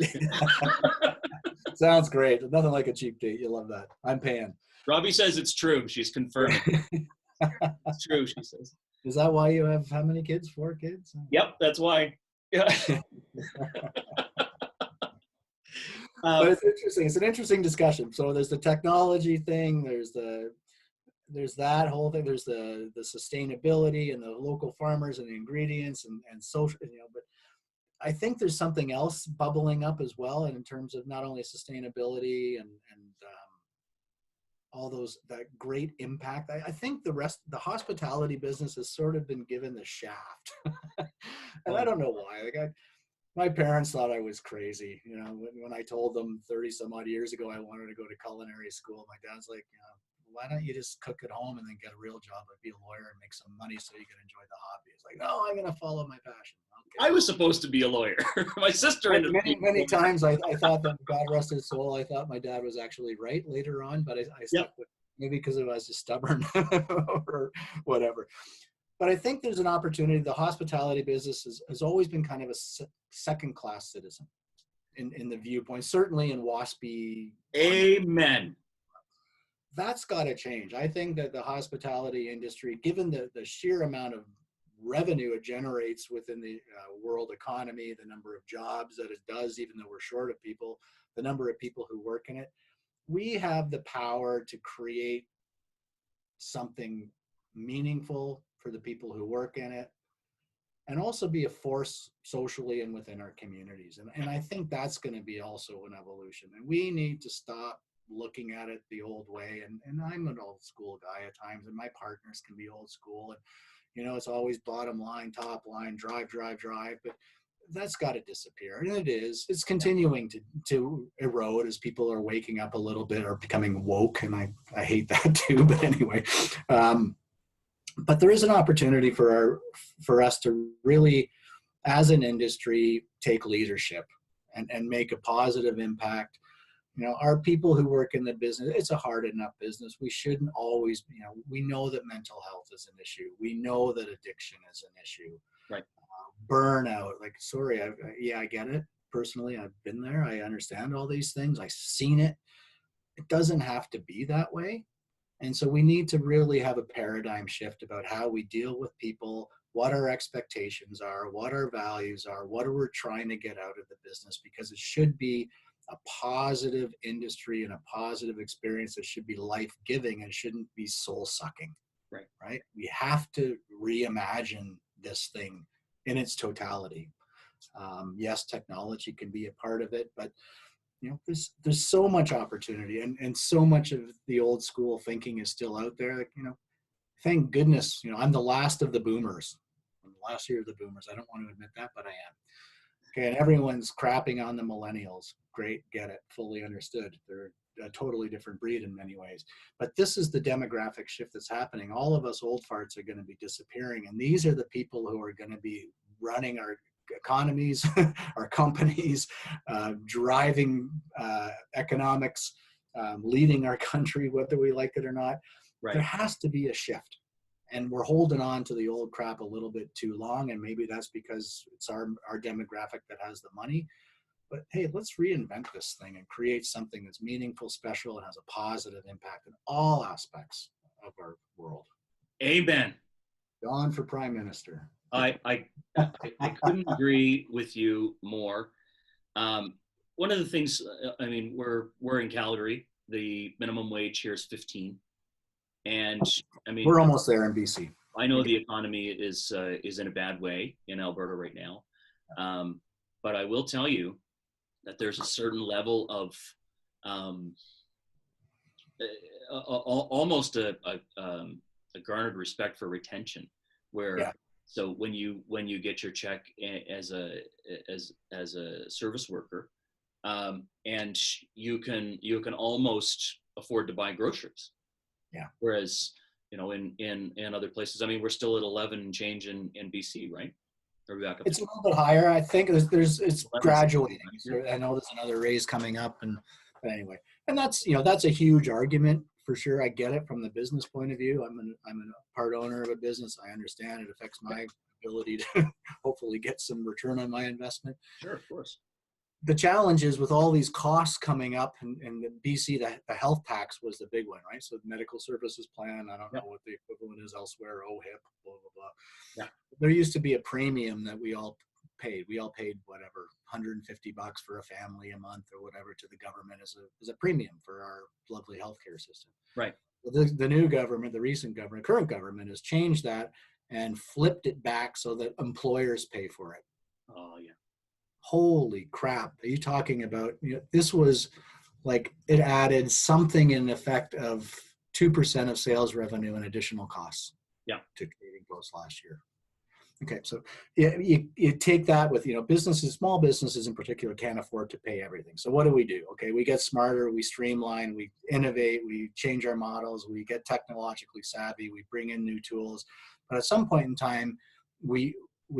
Sounds great. Nothing like a cheap date. You love that. I'm paying. Robbie says it's true. She's confirming. It's true, she says. Is that why you have how many kids? 4 kids? Yep, that's why. Yeah. But it's interesting. It's an interesting discussion. So there's the technology thing. There's that whole thing. There's the sustainability and the local farmers and the ingredients and social. But I think there's something else bubbling up as well, and in terms of not only sustainability and all that great impact. I think the hospitality business has sort of been given the shaft, and I don't know why. My parents thought I was crazy. When I told them 30 some odd years ago I wanted to go to culinary school, my dad's like, why don't you just cook at home and then get a real job and be a lawyer and make some money so you can enjoy the hobby? It's like, no, I'm going to follow my passion. Okay. I was supposed to be a lawyer. My sister ended up many times I thought that, God rest his soul, I thought my dad was actually right later on, but I stuck with maybe because I was just stubborn or whatever. But I think there's an opportunity. The hospitality business has always been kind of a second-class citizen in the viewpoint, certainly in WASPy. Amen. That's got to change. I think that the hospitality industry, given the sheer amount of revenue it generates within the world economy, the number of jobs that it does, even though we're short of people, the number of people who work in it, we have the power to create something meaningful for the people who work in it, and also be a force socially and within our communities. And I think that's going to be also an evolution. And we need to stop looking at it the old way. And I'm an old school guy at times, and my partners can be old school. And, it's always bottom line, top line, drive. But that's got to disappear. And it's continuing to erode as people are waking up a little bit or becoming woke. And I hate that too, but anyway, but there is an opportunity for us to really, as an industry, take leadership and make a positive impact. Our people who work in the business, it's a hard enough business. We shouldn't always, we know that mental health is an issue. We know that addiction is an issue. Right. Burnout, I get it. Personally, I've been there. I understand all these things. I've seen it. It doesn't have to be that way. And so we need to really have a paradigm shift about how we deal with people, what our expectations are, what our values are, what are we trying to get out of the business, because it should be a positive industry and a positive experience that should be life-giving and shouldn't be soul-sucking. Right? We have to reimagine this thing in its totality. Yes, technology can be a part of it, but there's so much opportunity, and so much of the old school thinking is still out there. Thank goodness, I'm the last of the boomers. I'm the last year of the boomers. I don't want to admit that, but I am. Okay, and everyone's crapping on the millennials. Great, get it, fully understood. They're a totally different breed in many ways. But this is the demographic shift that's happening. All of us old farts are going to be disappearing, and these are the people who are going to be running our economies, our companies, driving economics, leading our country, whether we like it or not. Right. There has to be a shift. And we're holding on to the old crap a little bit too long. And maybe that's because it's our demographic that has the money. But hey, let's reinvent this thing and create something that's meaningful, special, and has a positive impact in all aspects of our world. Amen. Don for Prime Minister. I couldn't agree with you more. One of the things, we're in Calgary. The minimum wage here is 15, and we're almost there in BC. I know the economy is in a bad way in Alberta right now, but I will tell you that there's a certain level of almost a garnered respect for retention, where. Yeah. So when you get your check as a service worker, and you can almost afford to buy groceries. Yeah. Whereas in other places, we're still at 11 and change in BC, right? Or back up. It's a little bit higher. I think it's graduating. I know there's another raise coming up, but anyway, and that's a huge argument. For sure, I get it from the business point of view. I'm a part owner of a business. I understand it affects my ability to hopefully get some return on my investment. Sure, of course. the challenge is with all these costs coming up, and the BC, the health tax was the big one, right? So the medical services plan, I don't know Yep. what the equivalent is elsewhere, OHIP, blah, blah, blah. Yeah. There used to be a premium that we all paid. We all paid whatever, $150 for a family a month or whatever to the government as a premium for our lovely healthcare system. Right. The new government, the recent government, current government has changed that and flipped it back so that employers pay for it. Oh yeah. Holy crap. Are you talking about, this was like, it added something in effect of 2% of sales revenue and additional costs. Yeah. To trading post last year. Okay, so you take that with, businesses, small businesses in particular can't afford to pay everything. So what do? Okay, we get smarter, we streamline, we innovate, we change our models, we get technologically savvy, we bring in new tools. But at some point in time, we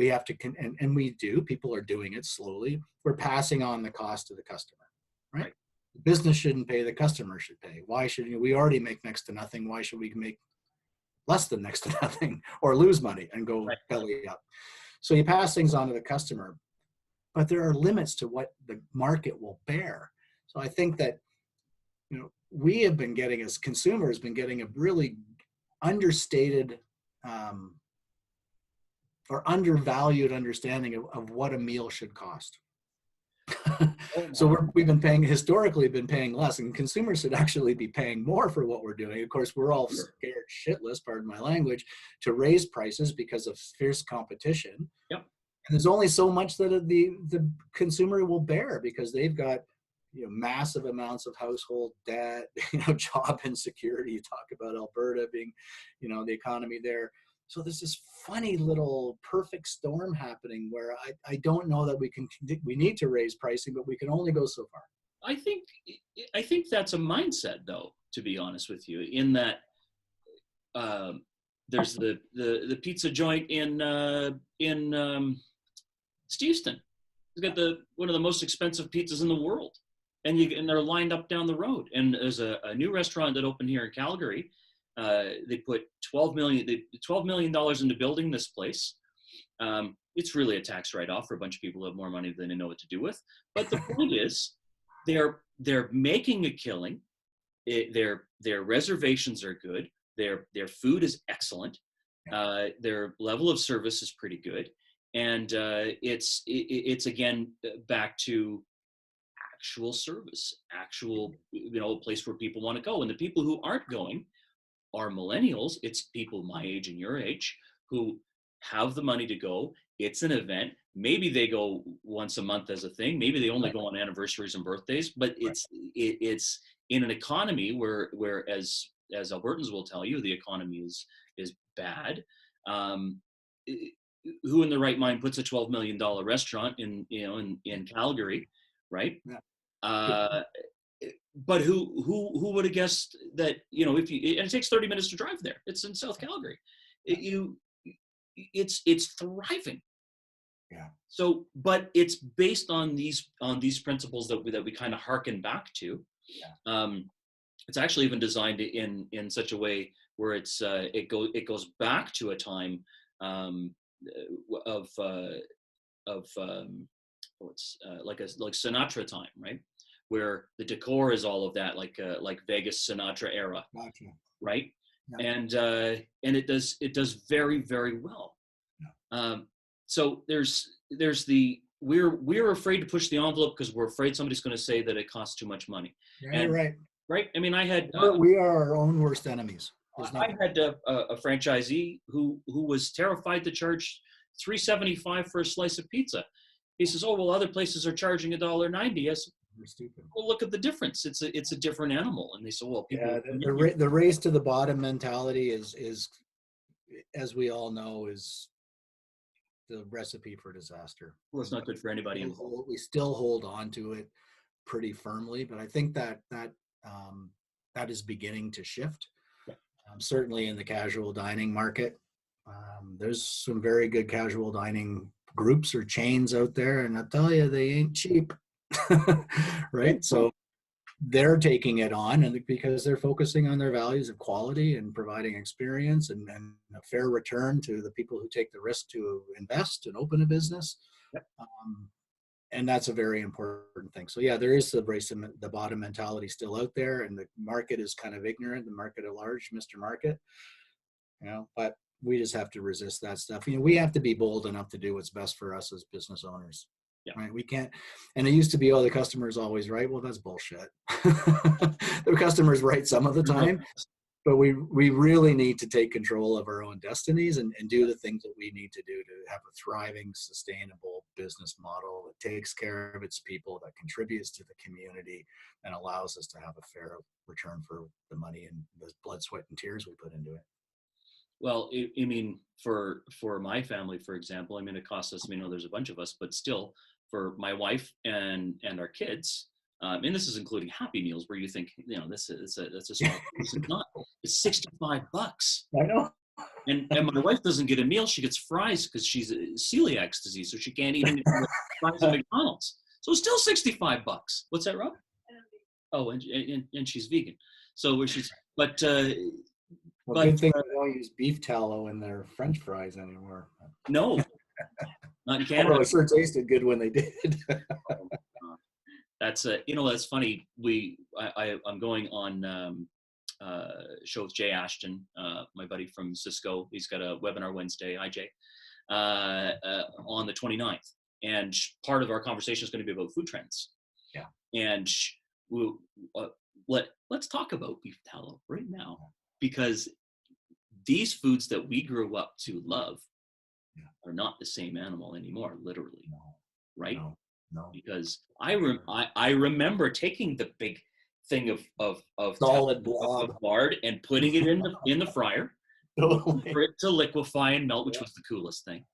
have to, and we do, people are doing it slowly, we're passing on the cost to the customer, right? The business shouldn't pay, the customer should pay. Why should we already make next to nothing? Why should we make less than next to nothing or lose money and go belly up? So you pass things on to the customer, but there are limits to what the market will bear. So I think that, we have been getting, as consumers, been getting a really understated or undervalued understanding of what a meal should cost. So we've been historically been paying less, and consumers should actually be paying more for what we're doing. Of course, we're all scared shitless, pardon my language, to raise prices because of fierce competition. Yep. And there's only so much that the consumer will bear, because they've got, massive amounts of household debt, job insecurity. You talk about Alberta being, the economy there. So there's this funny little perfect storm happening where I don't know that we need to raise pricing, but we can only go so far. I think that's a mindset, though, to be honest with you, in that there's the pizza joint in Steveston. It's got one of the most expensive pizzas in the world, and they're lined up down the road. And there's a new restaurant that opened here in Calgary. They put $12 million into building this place. It's really a tax write-off for a bunch of people who have more money than they know what to do with. But the point is, they're making a killing. Their reservations are good. Their food is excellent. Their level of service is pretty good, and it's again back to actual service, actual a place where people want to go. And the people who aren't going are millennials. It's people my age and your age who have the money to go. It's an event. Maybe they go once a month as a thing. Maybe they only go on anniversaries and birthdays. But it's in an economy where as Albertans will tell you, the economy is bad. Who in the right mind puts a $12 million restaurant in Calgary, right? Yeah. But who would have guessed that, and it takes 30 minutes to drive there. It's in South Calgary. It's thriving. Yeah. So, but it's based on these principles that we kind of hearken back to. Yeah. It's actually even designed in such a way where it goes back to a time of like Sinatra time, right? Where the decor is all of that, like Vegas Sinatra era, gotcha. Right? Yeah. And it does very, very well. Yeah. So there's we're afraid to push the envelope because we're afraid somebody's going to say that it costs too much money. Yeah, right. Right. I mean, we are our own worst enemies. I had a franchisee who was terrified to charge $3.75 for a slice of pizza. He says, "Oh well, other places are charging $1.90." Yes. Stupid. Well, look at the difference. It's a different animal. And they said, "Well, people." Yeah, the race to the bottom mentality is, as we all know, is the recipe for disaster. Well, it's not good for anybody. We still hold on to it pretty firmly, but I think that is beginning to shift. Yeah. Certainly in the casual dining market, there's some very good casual dining groups or chains out there, and I tell you, they ain't cheap. Right? So they're taking it on, and because they're focusing on their values of quality and providing experience and a fair return to the people who take the risk to invest and open a business. Yep. and that's a very important thing. So yeah, there is the race and the bottom mentality still out there, and the market is kind of ignorant, the market at large, Mr. Market, but we just have to resist that stuff. We have to be bold enough to do what's best for us as business owners. Yeah. Right. We can't, and it used to be, the customer's always right. Well, that's bullshit. The customer's right some of the time, but we really need to take control of our own destinies and do the things that we need to do to have a thriving, sustainable business model that takes care of its people, that contributes to the community, and allows us to have a fair return for the money and the blood, sweat, and tears we put into it. Well, I mean, for my family, for example, I mean, it costs us, there's a bunch of us, but still, for my wife and our kids, and this is including Happy Meals, where you think, that's a small, it's not. It's $65. I know. And my wife doesn't get a meal; she gets fries because she's celiac disease, so she can't eat any fries at McDonald's. So it's still $65. What's that, Rob? Oh, and she's vegan, so she's but. Well, good thing they don't use beef tallow in their French fries anymore. No, not in Canada. Although it sure tasted good when they did. That's that's funny. I'm going on show with Jay Ashton, my buddy from Cisco. He's got a webinar Wednesday. Hi, Jay. On the 29th, and part of our conversation is going to be about food trends. Yeah. And let's talk about beef tallow right now, because these foods that we grew up to love are not the same animal anymore, literally. No. Right? No. Because I remember taking the big thing of solid blob of lard and putting it in the fryer for it to liquefy and melt, which was the coolest thing.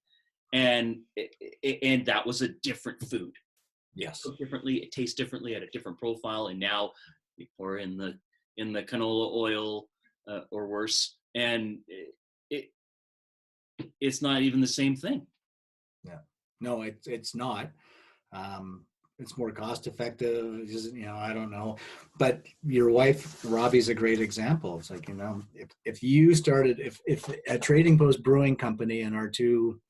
And that was a different food. Yes. It cooked differently, it tastes differently, had a different profile, and now we pour in the canola oil or worse, and it's not even the same thing. Yeah. No, it's not. It's more cost effective. I don't know. But your wife, Robbie's a great example. It's like, if you started, if a Trading Post Brewing Company and our two,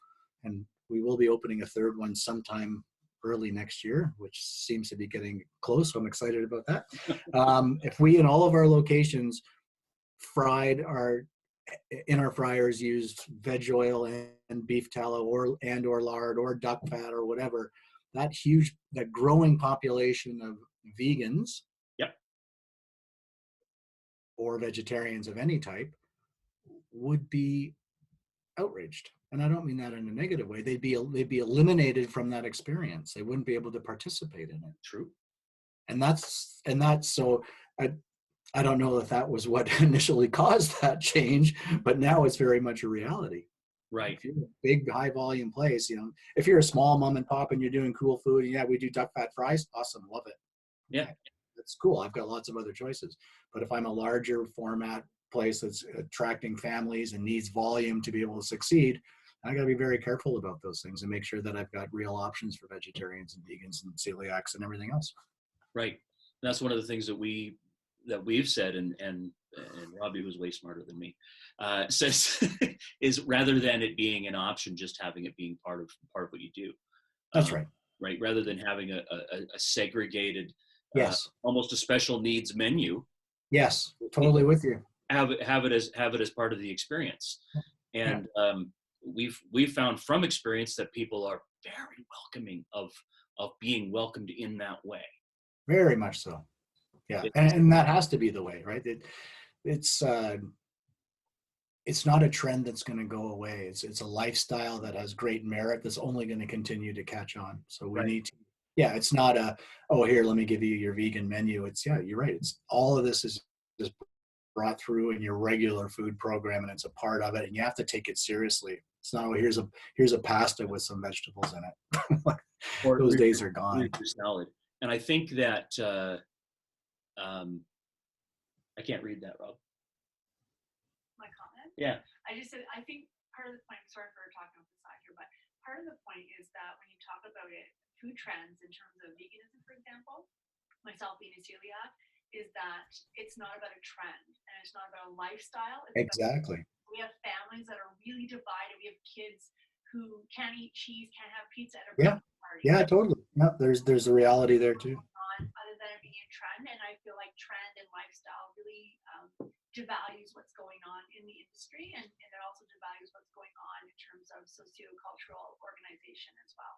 and we will be opening a third one sometime early next year, which seems to be getting close. So I'm excited about that. If we, in all of our locations, fried in our fryers, used veg oil and beef tallow or lard or duck fat or whatever, that growing population of vegans, yep, or vegetarians of any type, would be outraged. And I don't mean that in a negative way. They'd be eliminated from that experience. They wouldn't be able to participate in it. True. And that's so I don't know if that was what initially caused that change, but now it's very much a reality. Right. If you're a big high volume place, if you're a small mom and pop and you're doing cool food, we do duck fat fries. Awesome. Love it. Yeah. That's cool. I've got lots of other choices. But if I'm a larger format place that's attracting families and needs volume to be able to succeed, I got to be very careful about those things and make sure that I've got real options for vegetarians and vegans and celiacs and everything else. Right. That's one of the things that we've said, and Robbie, who's way smarter than me, says is, rather than it being an option, just having it being part of what you do. That's right. Right. Rather than having a segregated, yes, almost a special needs menu. Yes, totally with you. Have it as part of the experience, and we've found from experience that people are very welcoming of being welcomed in that way. Very much so. Yeah, and that has to be the way, right? It's not a trend that's going to go away. It's a lifestyle that has great merit that's only going to continue to catch on. So we need to. Yeah, it's not here, let me give you your vegan menu. It's you're right. It's all of this is brought through in your regular food program, and it's a part of it, and you have to take it seriously. It's not, here's a pasta with some vegetables in it. Those days are gone. Salad. And I think that I can't read that, Rob. My comment? Yeah. I just said, I think part of the point, sorry for talking off the side here, but part of the point is that when you talk about it, food trends in terms of veganism, for example, myself being a celiac, is that it's not about a trend and it's not about a lifestyle. Exactly. We have families that are really divided. We have kids who can't eat cheese, can't have pizza at a party. Yeah, totally. Yeah, there's a reality there too. Other than it being a trend, and I feel like trend and lifestyle really devalues what's going on in the industry, and it also devalues what's going on in terms of sociocultural organization as well.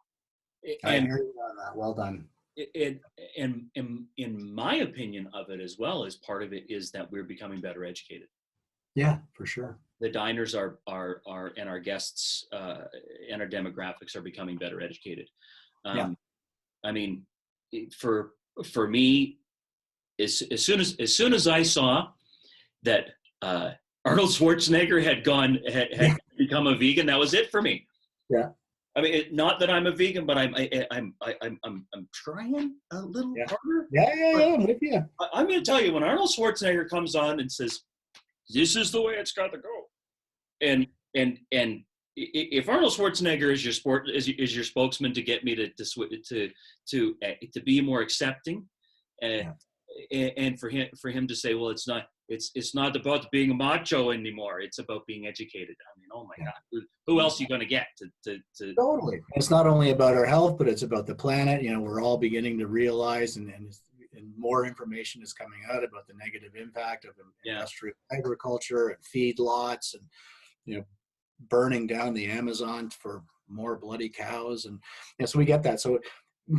I And hear you on that. Well done. in my opinion of it as well, as part of it is that we're becoming better educated. Yeah, for sure. The diners are and our guests and our demographics are becoming better educated. Yeah. I mean, for me, as soon as I saw that Arnold Schwarzenegger had become a vegan, that was it for me. Yeah. I mean, not that I'm a vegan, but I'm trying a little harder. Yeah, I'm with you. I'm going to tell you, when Arnold Schwarzenegger comes on and says, "This is the way it's got to go," and if Arnold Schwarzenegger is your spokesman to get me to be more accepting, and for him to say, well, it's not about being a macho anymore, it's about being educated. I mean, oh my God, who else are you going to get to Totally. It's not only about our health, but it's about the planet. You know, we're all beginning to realize, and more information is coming out about the negative impact of industrial agriculture and feedlots, and, you know, burning down the Amazon for more bloody cows. And so we get that. So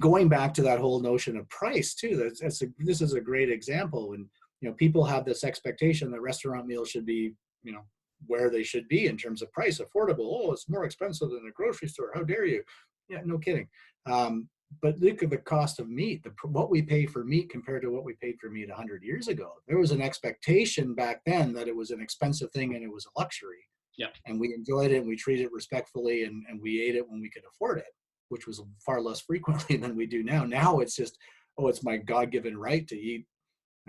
going back to that whole notion of price too, this is a great example. And, you know, people have this expectation that restaurant meals should be, you know, where they should be in terms of price, affordable. Oh, it's more expensive than a grocery store. How dare you? Yeah, no kidding. But look at the cost of meat, what we pay for meat compared to what we paid for meat 100 years ago. There was an expectation back then that it was an expensive thing and it was a luxury. Yeah. And we enjoyed it and we treated it respectfully, and we ate it when we could afford it, which was far less frequently than we do now. Now it's just, oh, it's my God-given right to eat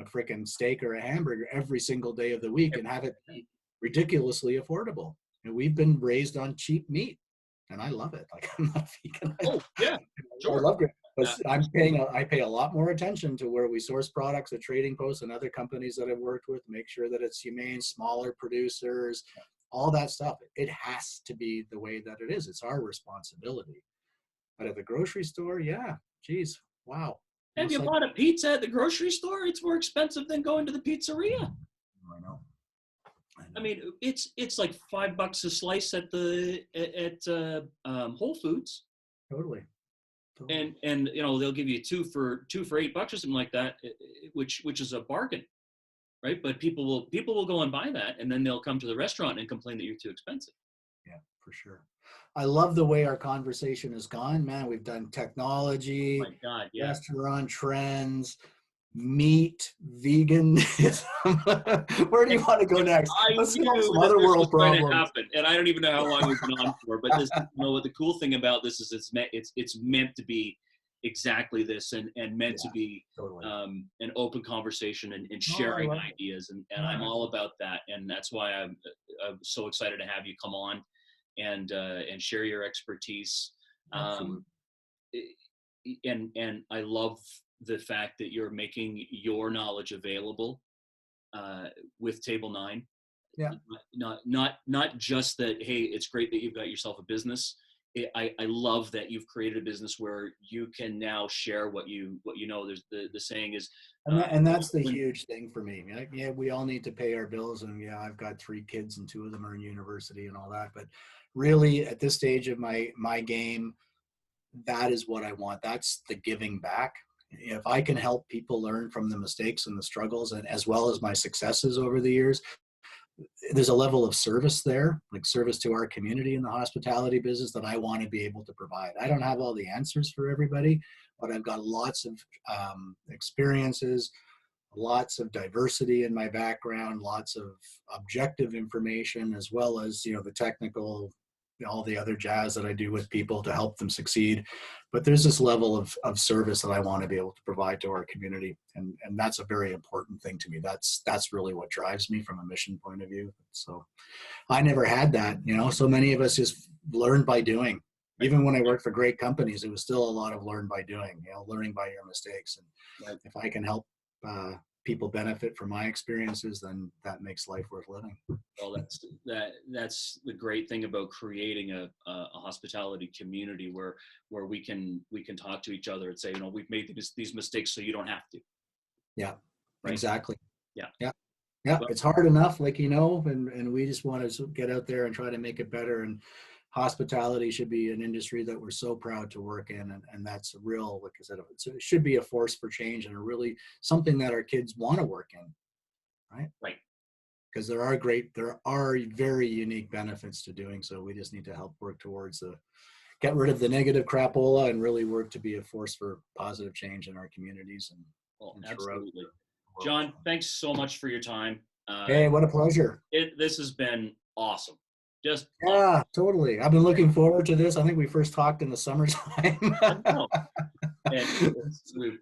a freaking steak or a hamburger every single day of the week and have it be ridiculously affordable. And we've been raised on cheap meat, and I love it. Like, I'm not vegan. Oh yeah, sure. I love it. But I pay a lot more attention to where we source products at Trading Post and other companies that I've worked with, make sure that it's humane, smaller producers, all that stuff. It has to be the way that it is. It's our responsibility. But at the grocery store, yeah, geez, wow. Have you bought a pizza at the grocery store? It's more expensive than going to the pizzeria. I know. I mean, it's like $5 a slice at Whole Foods. Totally. And you know, they'll give you two for $8 or something like that, which is a bargain, right? But people will go and buy that, and then they'll come to the restaurant and complain that you're too expensive. Yeah, for sure. I love the way our conversation has gone, man. We've done technology, oh my God, yeah. Restaurant trends, meat, vegan. Where do you want to go next? Let's solve some other world problems. And I don't even know how long we've been on for, but this, you know, what the cool thing about this is it's meant to be exactly this, and meant to be totally. An open conversation and sharing ideas, and I'm all about that, and that's why I'm so excited to have you come on and share your expertise. And I love the fact that you're making your knowledge available with Table 9. Yeah. Not just that, hey, it's great that you've got yourself a business. I love that you've created a business where you can now share what you know. There's the saying is, and that's the huge thing for me. Yeah, we all need to pay our bills, and yeah, I've got 3 kids and 2 of them are in university and all that. But really, at this stage of my game, that is what I want. That's the giving back. If I can help people learn from the mistakes and the struggles, and as well as my successes over the years, there's a level of service there, like service to our community in the hospitality business, that I want to be able to provide. I don't have all the answers for everybody, but I've got lots of experiences, lots of diversity in my background, lots of objective information, as well as, you know, the technical, all the other jazz that I do with people to help them succeed. But there's this level of service that I want to be able to provide to our community. And that's a very important thing to me. That's really what drives me from a mission point of view. So I never had that, you know, so many of us just learned by doing. Even when I worked for great companies, it was still a lot of learn by doing, you know, learning by your mistakes. And if I can help people benefit from my experiences, then that makes life worth living. Well, that's the great thing about creating a hospitality community where we can talk to each other and say, we've made these mistakes so you don't have to. Yeah, right? Exactly. Yeah. But it's hard enough, and we just want to get out there and try to make it better. And hospitality should be an industry that we're so proud to work in. And that's real, like I said, it should be a force for change and really something that our kids want to work in. Right. Because there are very unique benefits to doing so. We just need to help work towards get rid of the negative crapola and really work to be a force for positive change in our communities. And absolutely. John, thanks so much for your time. Hey, what a pleasure. This has been awesome. Just awesome. Totally. I've been looking forward to this. I think we first talked in the summertime.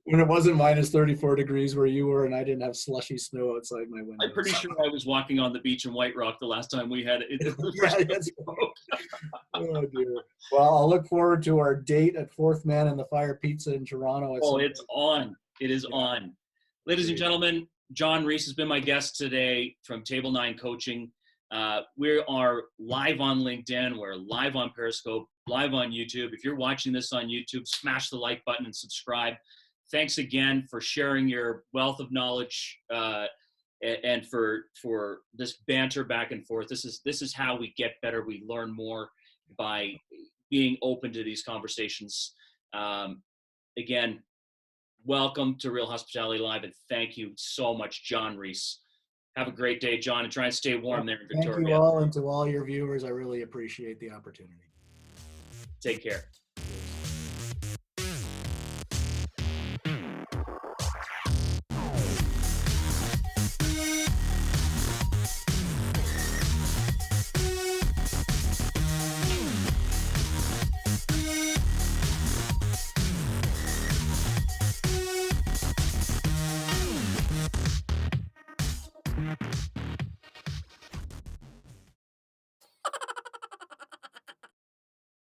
When it wasn't minus 34 degrees where you were, and I didn't have slushy snow outside my window. I'm pretty sure I was walking on the beach in White Rock the last time we had it. Oh dear. Well, I'll look forward to our date at Fourth Man and the Fire Pizza in Toronto. It's on. It is on. Ladies and gentlemen, John Reese has been my guest today from Table 9 Coaching. We are live on LinkedIn. We're live on Periscope, live on YouTube. If you're watching this on YouTube, smash the like button and subscribe. Thanks again for sharing your wealth of knowledge and for this banter back and forth. This is how we get better. We learn more by being open to these conversations. Again, welcome to Real Hospitality Live, and thank you so much, John Reese. Have a great day, John, and try and stay warm there in Victoria. Thank you all, and to all your viewers, I really appreciate the opportunity. Take care.